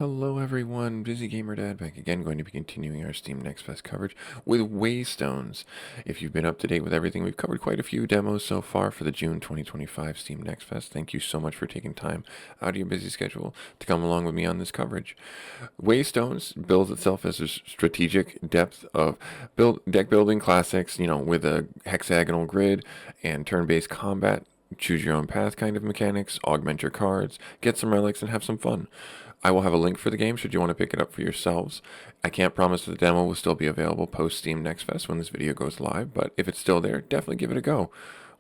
Hello everyone, busygamerdad back again, going to be continuing our Steam Next Fest coverage with Waystones. If you've been up to date with everything, we've covered quite a few demos so far for the June 2025 Steam Next Fest. Thank you so much for taking time out of your busy schedule to come along with me on this coverage. Waystones bills itself as a strategic depth of deck building classics, with a hexagonal grid and turn-based combat, choose your own path kind of mechanics, augment your cards, get some relics, and have some fun. I will have a link for the game should you want to pick it up for yourselves. I can't promise that the demo will still be available post Steam Next Fest when this video goes live, but if it's still there, definitely give it a go.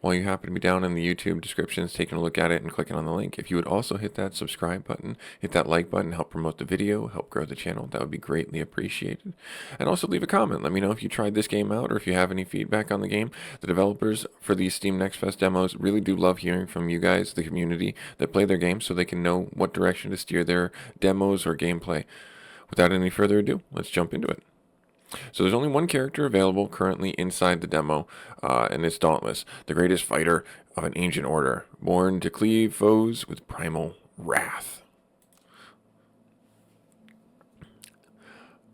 While you happen to be down in the YouTube descriptions taking a look at it and clicking on the link, if you would also hit that subscribe button, hit that like button, help promote the video, help grow the channel, that would be greatly appreciated. And also leave a comment. Let me know if you tried this game out or if you have any feedback on the game. The developers for these Steam Next Fest demos really do love hearing from you guys, the community that play their games, so they can know what direction to steer their demos or gameplay. Without any further ado, let's jump into it. So there's only one character available currently inside the demo, and it's Dauntless, the greatest fighter of an ancient order, born to cleave foes with primal wrath.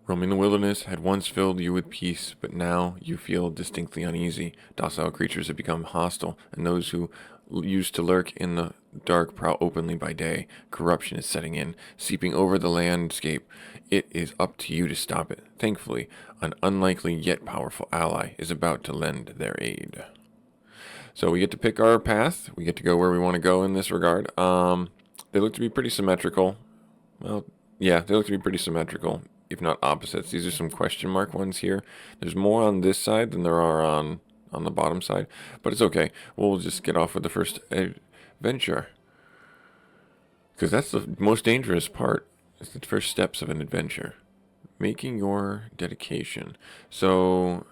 Roaming the wilderness had once filled you with peace, but now you feel distinctly uneasy. Docile creatures have become hostile, and those who used to lurk in the dark prowl openly by day. Corruption is setting in, seeping over the landscape. It is up to you to stop it. Thankfully, an unlikely yet powerful ally is about to lend their aid. So we get to pick our path. We get to go where we want to go in this regard. They look to be pretty symmetrical. Well, yeah, they look to be pretty symmetrical, if not opposites. These are some question mark ones here. There's more on this side than there are on the bottom side, but it's okay. We'll just get off with the first adventure, because that's the most dangerous part. It's the first steps of an adventure. Making your dedication. So,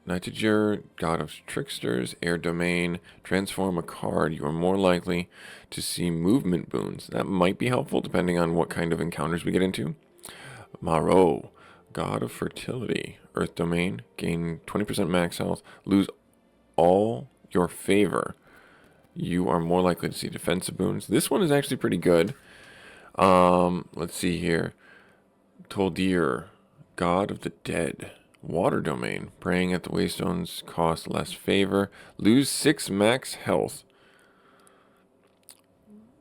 Nightjur, god of tricksters, air domain, transform a card. You are more likely to see movement boons. That might be helpful depending on what kind of encounters we get into. Maro, god of fertility, earth domain, gain 20% max health, lose all your favor. You are more likely to see defensive boons. This one is actually pretty good. Let's see here. Toldir, god of the dead, water domain, praying at the Waystones cost less favor, lose 6 max health.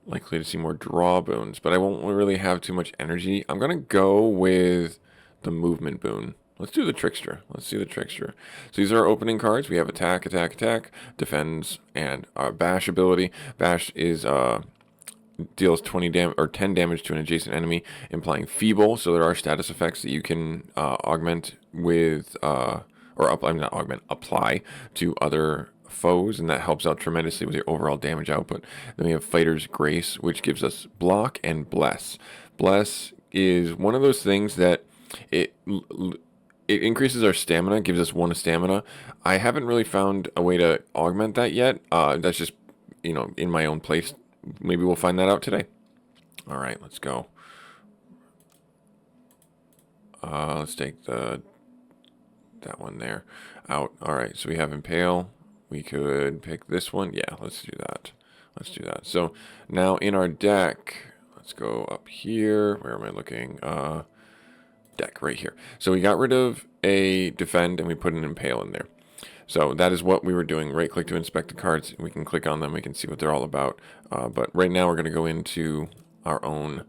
Likely to see more draw boons, but I won't really have too much energy. I'm gonna go with the movement boon. Let's do the trickster. Let's see the trickster. So these are our opening cards. We have attack, attack, attack, defends, and our bash ability. Bash is deals 10 damage to an adjacent enemy, implying feeble. So there are status effects that you can augment with apply to other foes, and that helps out tremendously with your overall damage output. Then we have Fighter's Grace, which gives us block and bless. Bless is one of those things that it increases our stamina, gives us 1 stamina. I haven't really found a way to augment that yet. That's just, in my own place. Maybe we'll find that out today. All right, let's go. Let's take that one there out. All right, so we have Impale. We could pick this one. Yeah, let's do that. Let's do that. So now in our deck, let's go up here. Where am I looking? Deck right here. So we got rid of a defend and we put an Impale in there. So that is what we were doing. Right click to inspect the cards. We can click on them. We can see what they're all about. But right now we're going to go into our own.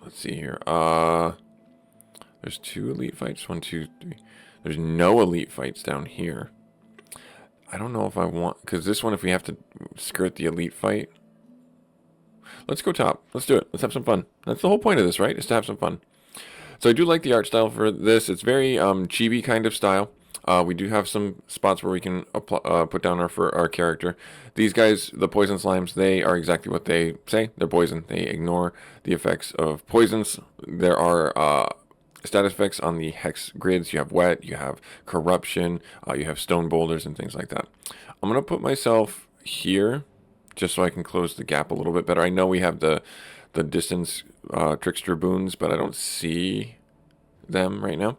Let's see here. There's 2 elite fights. 1, 2, 3. There's no elite fights down here. I don't know if I want, because this one, if we have to skirt the elite fight. Let's go top. Let's do it. Let's have some fun. That's the whole point of this, right? Is to have some fun. So I do like the art style for this. It's very chibi kind of style. We do have some spots where we can put down for our character. These guys, the poison slimes, they are exactly what they say. They're poison. They ignore the effects of poisons. There are status effects on the hex grids. You have wet, you have corruption, you have stone boulders and things like that. I'm going to put myself here just so I can close the gap a little bit better. I know we have the distance trickster boons, but I don't see them right now.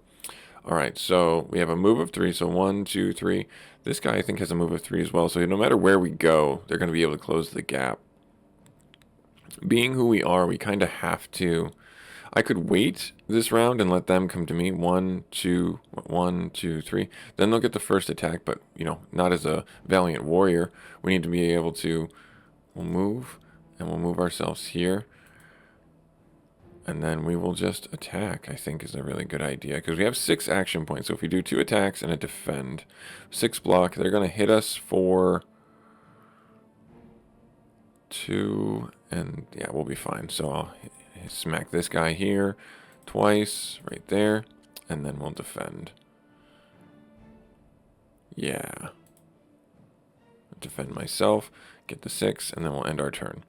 All right, so we have a move of 3. So 1, 2, 3. This guy, I think, has a move of 3 as well. So no matter where we go, they're going to be able to close the gap. being who we are, we kind of have to. I could wait this round and let them come to me. 1, 2, 1, 2, 3. Then they'll get the first attack, but, you know, not as a valiant warrior. We need to be able to... We'll move, and we'll move ourselves here. And then we will just attack, I think is a really good idea. Because we have 6 action points. So if we do 2 attacks and a defend, 6 block, they're going to hit us for 2. And yeah, we'll be fine. So I'll smack this guy here twice, right there. And then we'll defend. Yeah. Defend myself, get the 6, and then we'll end our turn.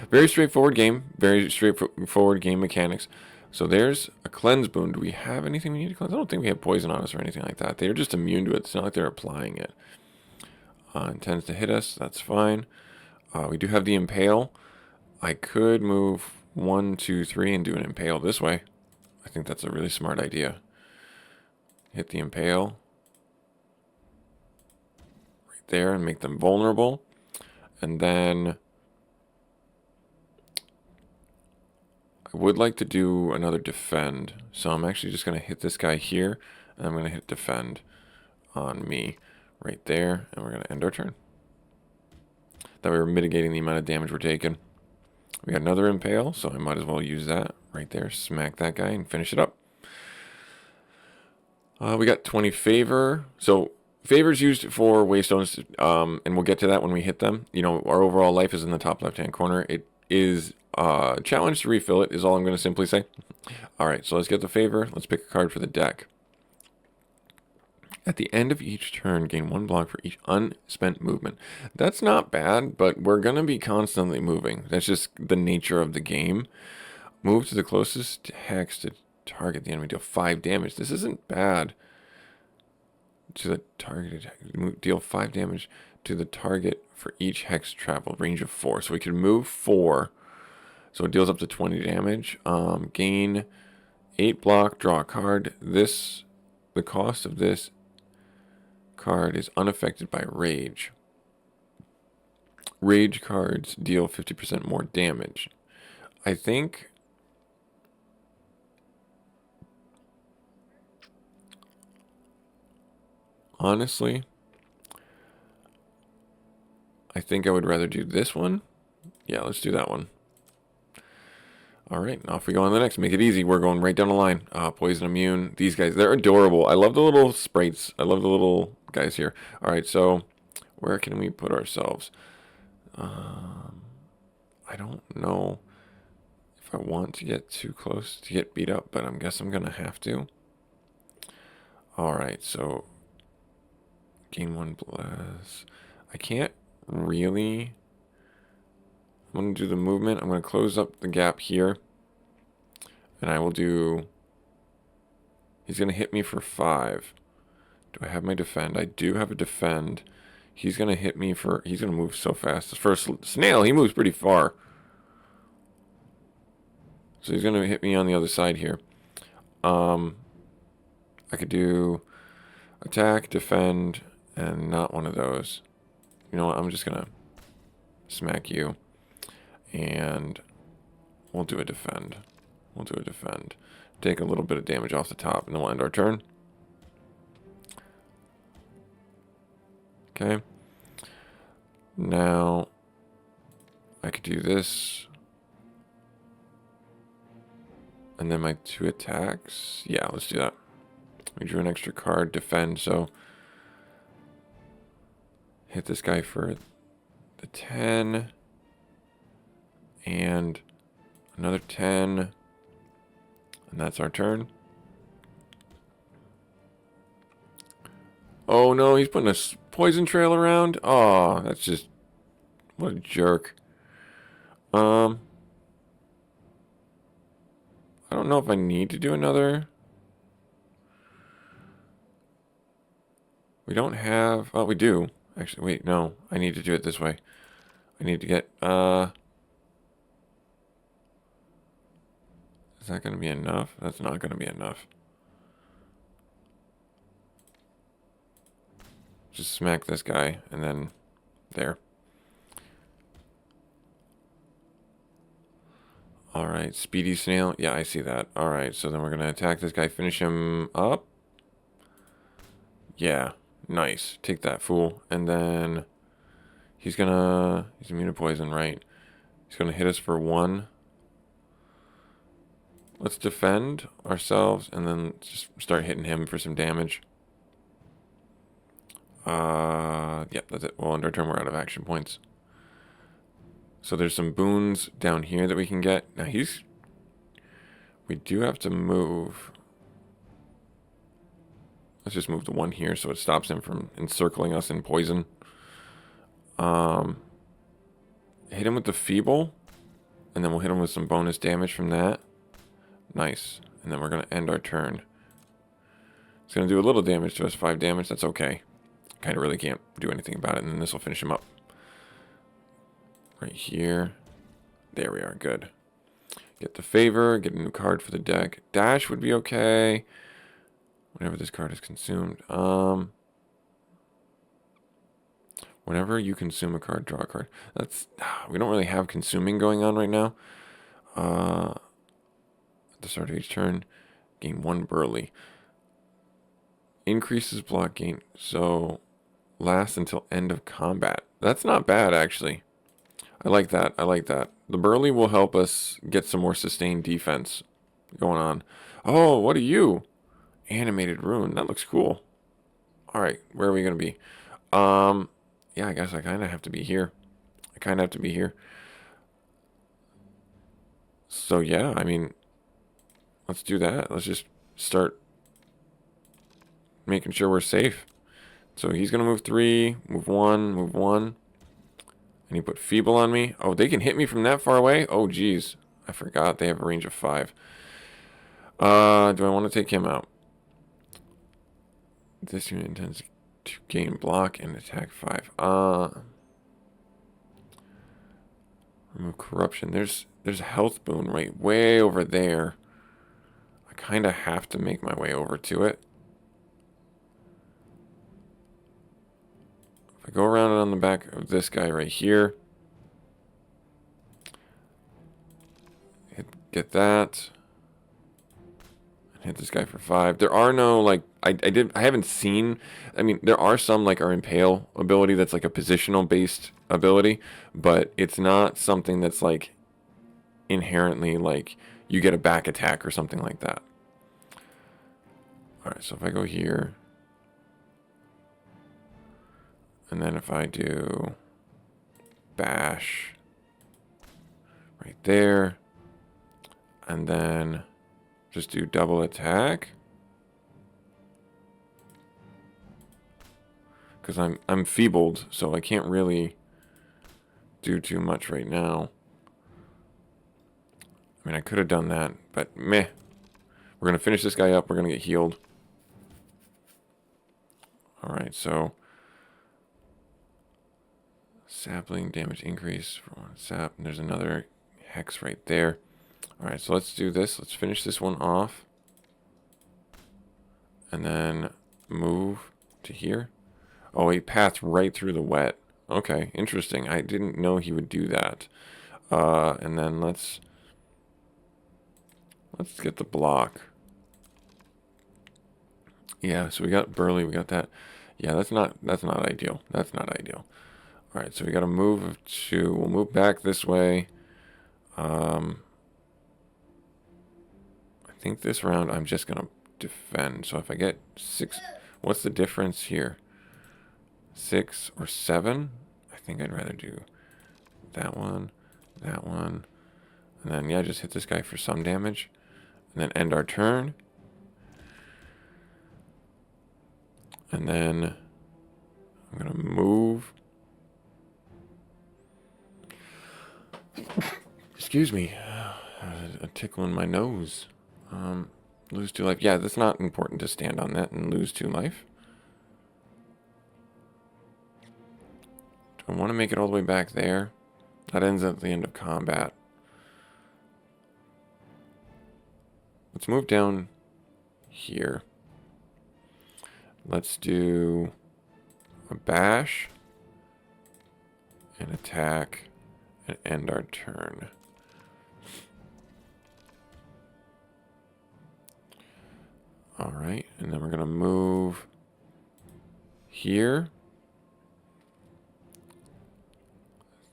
Very straightforward game. Very straightforward game mechanics. So there's a cleanse boon. Do we have anything we need to cleanse? I don't think we have poison on us or anything like that. They're just immune to it. It's not like they're applying it. Intends to hit us. That's fine. We do have the impale. I could move 1, 2, 3 and do an impale this way. I think that's a really smart idea. Hit the impale right there and make them vulnerable. And then I would like to do another defend. So I'm actually just going to hit this guy here. And I'm going to hit defend on me right there. And we're going to end our turn. That way we're mitigating the amount of damage we're taking. We got another impale, so I might as well use that right there. Smack that guy and finish it up. We got 20 favor. So favors used for Waystones, and we'll get to that when we hit them. You know, our overall life is in the top left-hand corner. It is challenge to refill it is all I'm going to simply say. All right, so let's get the favor. Let's pick a card for the deck. At the end of each turn, gain 1 block for each unspent movement. That's not bad, but we're going to be constantly moving. That's just the nature of the game. Move to the closest hex to target the enemy. Deal 5 damage. This isn't bad. To the target, deal 5 damage to the target for each hex traveled. Range of 4. So we can move 4. So it deals up to 20 damage. Gain 8 block. Draw a card. The cost of this card is unaffected by rage. Rage cards deal 50% more damage. I think honestly, I think I would rather do this one. Yeah, let's do that one. All right, off we go on the next. Make it easy. We're going right down the line. Poison immune. These guys, they're adorable. I love the little sprites. I love the little guys here. All right, so where can we put ourselves? I don't know if I want to get too close to get beat up, but I guess I'm going to have to. All right, so gain 1 bless. I can't really... I'm going to do the movement. I'm going to close up the gap here. And I will do... He's going to hit me for 5. Do I have my defend? I do have a defend. He's going to hit me for... He's going to move so fast. The first snail, he moves pretty far. So he's going to hit me on the other side here. I could do attack, defend, and not one of those. You know what? I'm just going to smack you. And we'll do a defend. We'll do a defend. Take a little bit of damage off the top, and then we'll end our turn. Okay. Now, I could do this. And then my 2 attacks. Yeah, let's do that. We drew an extra card, defend, so hit this guy for the 10. And another 10. And that's our turn. Oh no, he's putting a poison trail around. Oh, that's just... What a jerk. I don't know if I need to do another. We don't have... Oh, we do. Actually, wait, no. I need to do it this way. I need to get... Is that going to be enough? That's not going to be enough. Just smack this guy, and then there. Alright, speedy snail. Yeah, I see that. Alright, so then we're going to attack this guy, finish him up. Yeah, nice. Take that, fool. And then he's immune to poison, right? He's gonna hit us for 1. Let's defend ourselves and then just start hitting him for some damage. Yep, that's it. Well, under turn we're out of action points. So there's some boons down here that we can get. Now we do have to move. Let's just move the 1 here so it stops him from encircling us in poison. Hit him with the feeble, and then we'll hit him with some bonus damage from that. Nice. And then we're going to end our turn. It's going to do a little damage to us, 5 damage. That's okay. Kind of really can't do anything about it, and then this will finish him up. Right here. There we are. Good. Get the favor. Get a new card for the deck. Dash would be okay. Whenever this card is consumed. Whenever you consume a card, draw a card. We don't really have consuming going on right now. At the start of each turn, gain 1 burly. Increases block gain, so lasts until end of combat. That's not bad, actually. I like that. I like that. The burly will help us get some more sustained defense going on. Oh, what are you? Animated rune. That looks cool. All right, where are we going to be? Yeah, I guess I kind of have to be here. So, yeah, I mean, let's do that. Let's just start making sure we're safe. So he's going to move 3, move 1, move 1. And he put feeble on me. Oh, they can hit me from that far away? Oh, geez. I forgot they have a range of 5. Do I want to take him out? This unit intends to gain block and attack 5. Remove corruption. There's a health boon right way over there. I kind of have to make my way over to it. If I go around it on the back of this guy right here. Get that. Hit this guy for 5. There are no, like, I haven't seen, I mean, there are some, like, our Impale ability that's, like, a positional based ability, but it's not something that's, like, inherently, like, you get a back attack or something like that. Alright, so if I go here, and then if I do bash right there, and then just do double attack. Because I'm feebled, so I can't really do too much right now. I mean, I could have done that, but meh. We're going to finish this guy up. We're going to get healed. Alright, so sapling damage increase for 1 sap. And there's another hex right there. Alright, so let's do this. Let's finish this one off. And then move to here. Oh, he passed right through the wet. Okay, interesting. I didn't know he would do that. And then let's get the block. Yeah, so we got burly, we got that. Yeah, that's not ideal. That's not ideal. Alright, so we gotta move we'll move back this way. I think this round I'm just gonna defend. So if I get 6, what's the difference here? 6 or 7? I think I'd rather do that one, and then yeah, just hit this guy for some damage, and then end our turn. And then I'm gonna move. Excuse me, a tickle in my nose. Lose 2 life. Yeah, that's not important to stand on that and lose 2 life. Do I want to make it all the way back there? That ends at the end of combat. Let's move down here. Let's do a bash, an attack, and end our turn. All right, and then we're going to move here.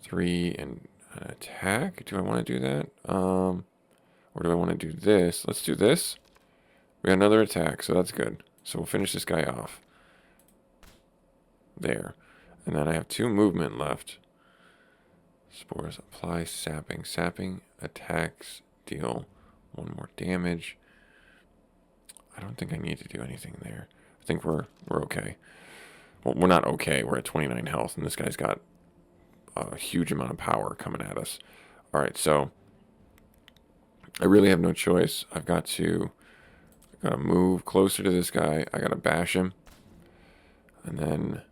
3 and an attack. Do I want to do that? Or do I want to do this? Let's do this. We got another attack, so that's good. So we'll finish this guy off. There. And then I have 2 movement left. Spores apply sapping. Sapping attacks deal 1 more damage. I don't think I need to do anything there. I think we're okay. Well, we're not okay. We're at 29 health, and this guy's got a huge amount of power coming at us. All right, so I really have no choice. I've got to move closer to this guy. I got to bash him. And then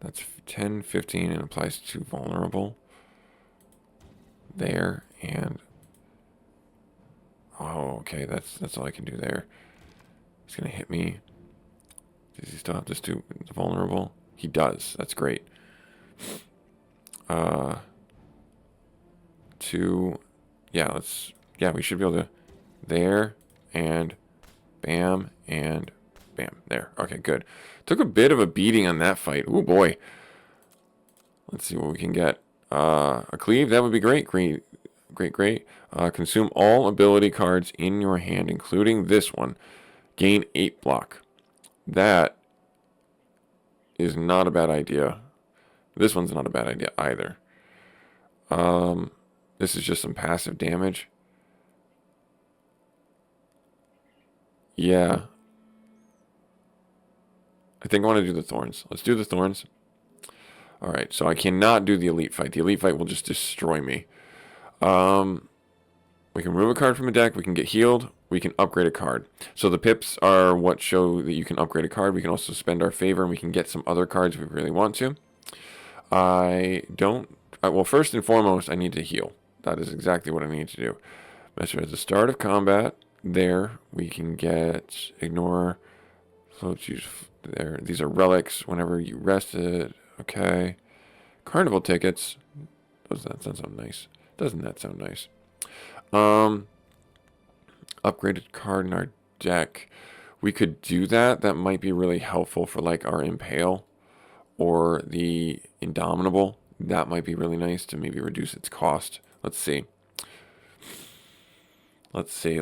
that's 10, 15, and applies to vulnerable. There, and oh, okay, that's all I can do there. He's gonna hit me. Does he still have this to vulnerable? He does. That's great. 2. Yeah, we should be able to. There, and bam, and bam. There. Okay, good. Took a bit of a beating on that fight. Oh boy. Let's see what we can get. A cleave, that would be great. Great. Consume all ability cards in your hand, including this one. Gain 8 block. That is not a bad idea. This one's not a bad idea either. This is just some passive damage. Yeah. I think I want to do the thorns. Let's do the thorns. Alright, so I cannot do the elite fight. The elite fight will just destroy me. We can remove a card from a deck. We can get healed. We can upgrade a card. So the pips are what show that you can upgrade a card. We can also spend our favor, and we can get some other cards if we really want to. Well, first and foremost, I need to heal. That is exactly what I need to do. So at the start of combat, there, we can get ignore, floats use there. These are relics whenever you rested. Okay. Carnival tickets. Doesn't that sound nice? Doesn't that sound nice? Upgraded card in our deck. We could do that. That might be really helpful for like our Impale or the Indomitable. That might be really nice to maybe reduce its cost. Let's see. Let's do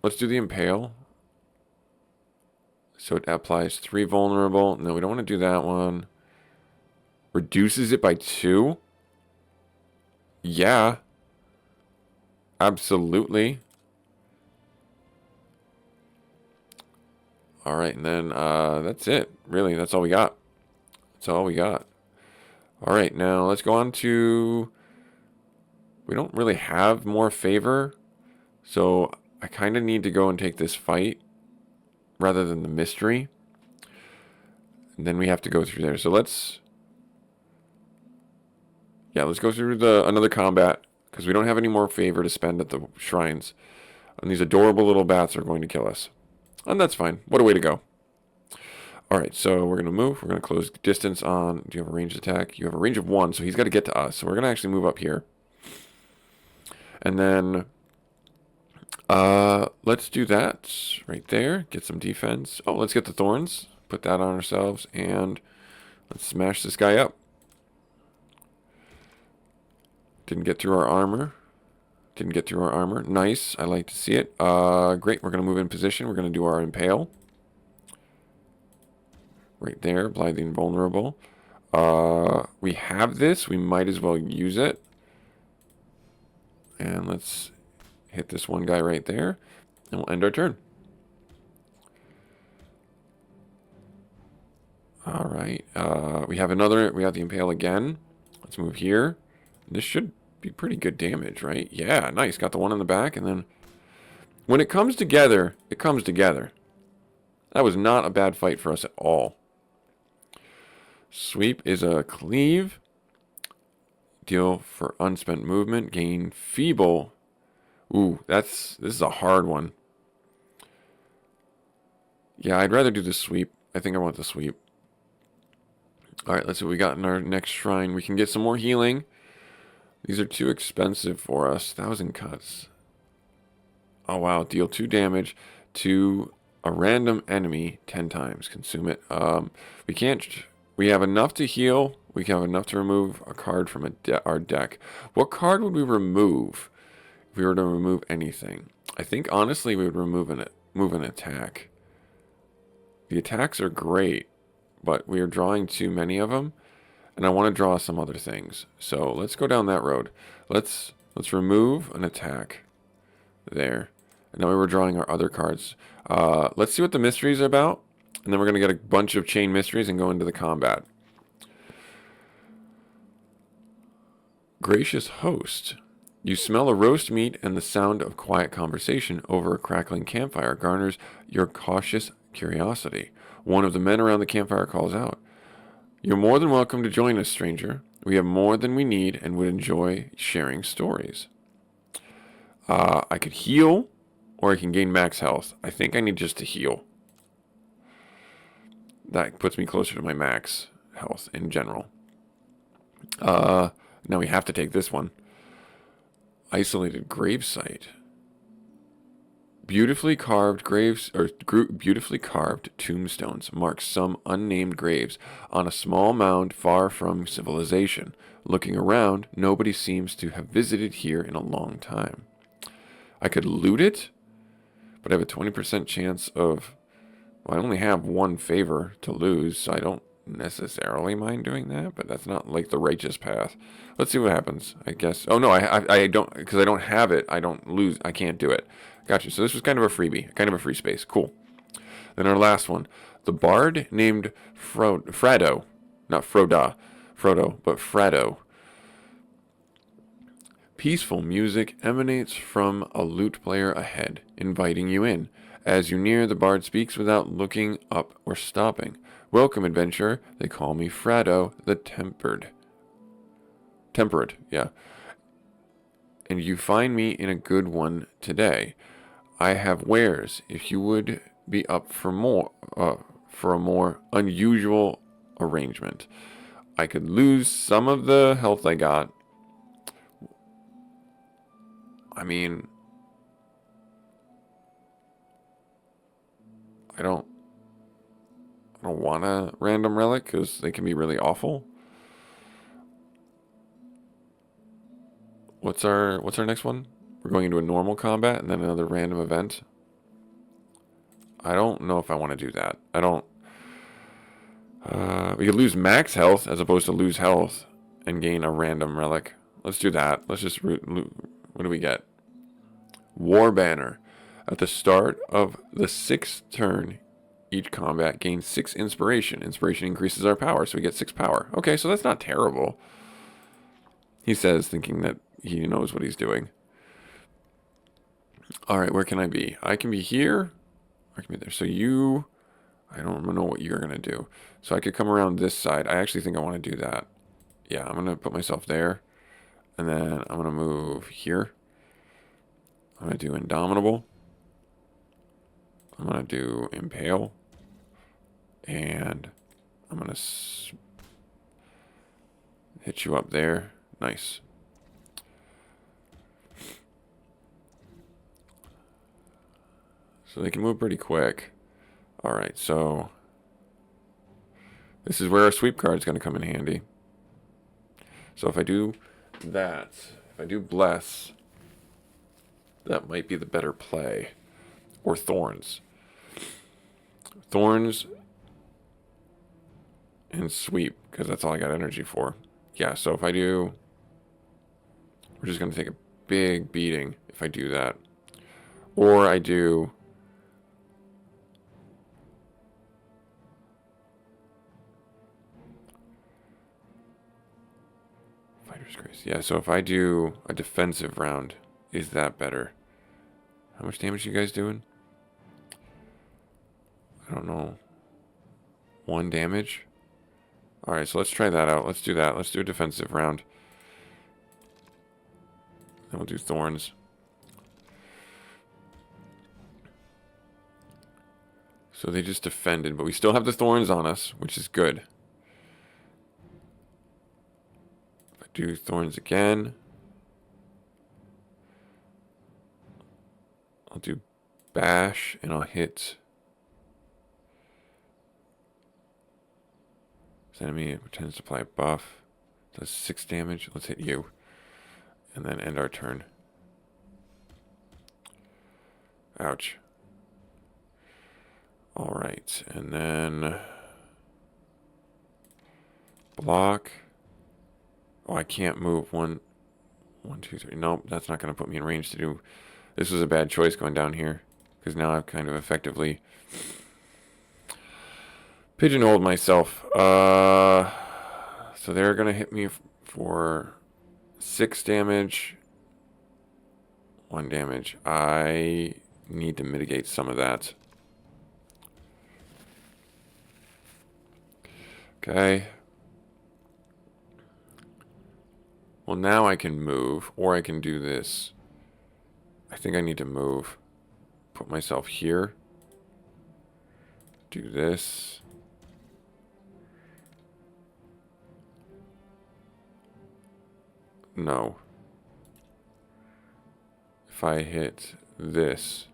the Impale. So it applies 3 vulnerable. No, we don't want to do that one. Reduces it by 2? Yeah. Absolutely. Alright, and then that's it. Really, that's all we got. That's all we got. Alright, now let's go on to... We don't really have more favor. So I kind of need to go and take this fight rather than the mystery. And then we have to go through there. So let's go through another combat, because we don't have any more favor to spend at the shrines. And these adorable little bats are going to kill us. And that's fine. What a way to go. Alright, so we're going to move. We're going to close distance on... Do you have a ranged attack? You have a range of 1, so he's got to get to us. So we're going to actually move up here. And then... let's do that right there. Get some defense. Oh, let's get the thorns. Put that on ourselves. And let's smash this guy up. Didn't get through our armor. Nice. I like to see it. Great. We're going to move in position. We're going to do our Impale. Right there. Apply the invulnerable. We have this. We might as well use it. And let's hit this one guy right there. And we'll end our turn. Alright. We have the Impale again. Let's move here. This should be pretty good damage, right? Yeah, nice. Got the one in the back, and then when it comes together, it comes together. That was not a bad fight for us at all. Sweep is a cleave. Deal for unspent movement. Gain feeble. Ooh, this is a hard one. Yeah, I'd rather do the sweep. I think I want the sweep. Alright, let's see what we got in our next shrine. We can get some more healing. These are too expensive for us. 1,000 cuts. Oh wow, deal 2 damage to a random enemy 10 times. Consume it. We can't. We have enough to heal. We can have enough to remove a card from our deck. What card would we remove if we were to remove anything? I think honestly we would move an attack. The attacks are great, but we are drawing too many of them, and I want to draw some other things. So let's go down that road. Let's remove an attack there. And now we're drawing our other cards. Let's see what the mysteries are about, and then we're going to get a bunch of chain mysteries and go into the combat. Gracious host. You smell a roast meat, and the sound of quiet conversation over a crackling campfire garners your cautious curiosity. One of the men around the campfire calls out, "You're more than welcome to join us, stranger. We have more than we need and would enjoy sharing stories." I could heal, or I can gain max health. I think I need just to heal. That puts me closer to my max health in general. Now we have to take this one. Isolated gravesite. Beautifully carved beautifully carved tombstones mark some unnamed graves on a small mound far from civilization. Looking around, nobody seems to have visited here in a long time. I could loot it, but I have a 20% chance of... Well, I only have one favor to lose, so I don't necessarily mind doing that, but that's not like the righteous path. Let's see what happens, I guess. Oh, no, I don't, because I don't have it, I don't lose, I can't do it. Gotcha, so this was kind of a freebie, kind of a free space. Cool. Then our last one. The bard named Frodo, not Frodo, but Frodo. Peaceful music emanates from a lute player ahead, inviting you in. As you near, the bard speaks without looking up or stopping. "Welcome, adventurer. They call me Frodo the Temperate, yeah. And you find me in a good one today. I have wares if you would be up for a more unusual arrangement. I could lose some of the health I got. I mean, I don't want a random relic because they can be really awful. What's our next one? We're going into a normal combat and then another random event. I don't know if I want to do that. I don't. We could lose max health as opposed to lose health and gain a random relic. Let's do that. Let's just... What do we get? War Banner. At the start of the 6th turn, each combat gains 6 inspiration. Inspiration increases our power, so we get 6 power. Okay, so that's not terrible. He says, thinking that he knows what he's doing. Alright, where can I be? I can be here. I can be there. So you... I don't know what you're going to do. So I could come around this side. I actually think I want to do that. Yeah, I'm going to put myself there. And then I'm going to move here. I'm going to do Indomitable. I'm going to do Impale. And I'm going to hit you up there. Nice. So they can move pretty quick. Alright, so this is where our sweep card is going to come in handy. So if I do that, if I do Bless, that might be the better play. Or Thorns. Thorns and Sweep, because that's all I got energy for. Yeah, so if I do... We're just going to take a big beating if I do that. Or I do... Fighter's Grace. Yeah, so if I do a defensive round, is that better? How much damage are you guys doing? I don't know. 1 damage? Alright, so let's try that out. Let's do that. Let's do a defensive round. Then we'll do Thorns. So they just defended, but we still have the Thorns on us, which is good. If I do Thorns again, I'll do bash, and I'll hit this enemy. Pretends to apply a buff. Does 6 damage. Let's hit you. And then end our turn. Ouch. Alright, and then block. Oh, I can't move. 1, 2, 3. Nope, that's not going to put me in range to do. This was a bad choice going down here, because now I've kind of effectively pigeonholed myself. So they're going to hit me for 6 damage, 1 damage. I need to mitigate some of that. Okay. Well, now I can move, or I can do this. I think I need to move. Put myself here. Do this. No. If I hit this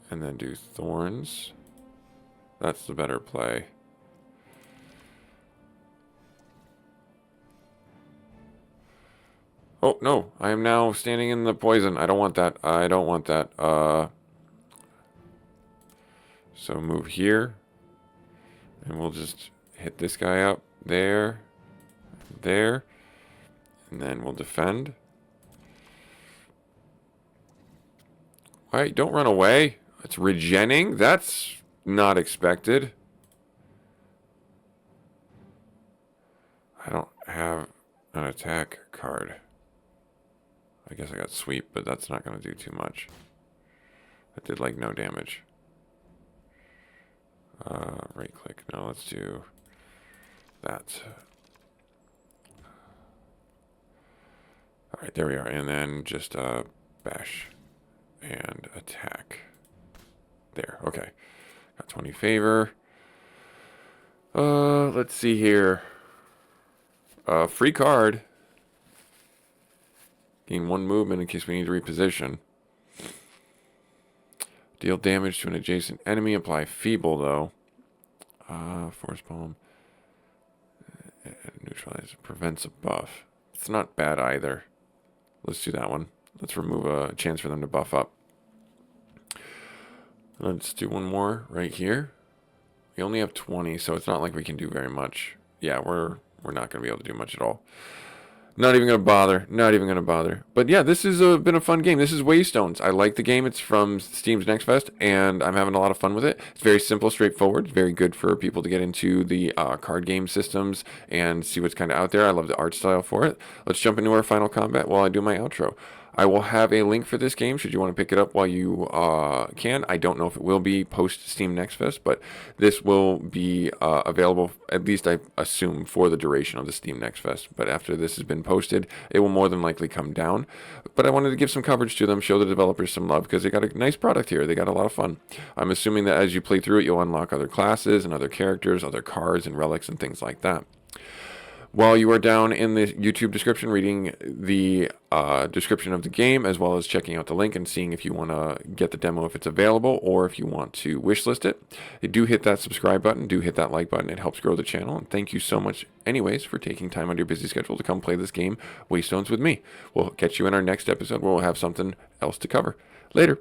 and then do thorns, that's the better play. Oh, no. I am now standing in the poison. I don't want that. I don't want that. So move here. And we'll just hit this guy up. There. There. And then we'll defend. Wait, don't run away. It's regenning? That's not expected. I don't have an attack card. I guess I got sweep, but that's not going to do too much. That did like no damage. Right click. No, let's do that. Alright, there we are. And then just bash and attack. There, okay. Got 20 favor. Let's see here. Free card. Gain 1 movement in case we need to reposition. Deal damage to an adjacent enemy. Apply feeble, though. Force bomb. Neutralize. Prevents a buff. It's not bad either. Let's do that one. Let's remove a chance for them to buff up. Let's do one more right here. We only have 20, so it's not like we can do very much. Yeah, we're not going to be able to do much at all. Not even going to bother. Not even going to bother. But yeah, this has been a fun game. This is Waystones. I like the game. It's from Steam's Next Fest, and I'm having a lot of fun with it. It's very simple, straightforward. It's very good for people to get into the card game systems and see what's kind of out there. I love the art style for it. Let's jump into our final combat while I do my outro. I will have a link for this game should you want to pick it up while you can. I don't know if it will be post Steam Next Fest, but this will be available, at least I assume, for the duration of the Steam Next Fest. But after this has been posted, it will more than likely come down. But I wanted to give some coverage to them, show the developers some love, because they got a nice product here. They got a lot of fun. I'm assuming that as you play through it, you'll unlock other classes and other characters, other cards and relics and things like that. While you are down in the YouTube description reading the description of the game, as well as checking out the link and seeing if you want to get the demo if it's available, or if you want to wishlist it, do hit that subscribe button, do hit that like button. It helps grow the channel. And thank you so much anyways for taking time on your busy schedule to come play this game, Waystones, with me. We'll catch you in our next episode where we'll have something else to cover. Later.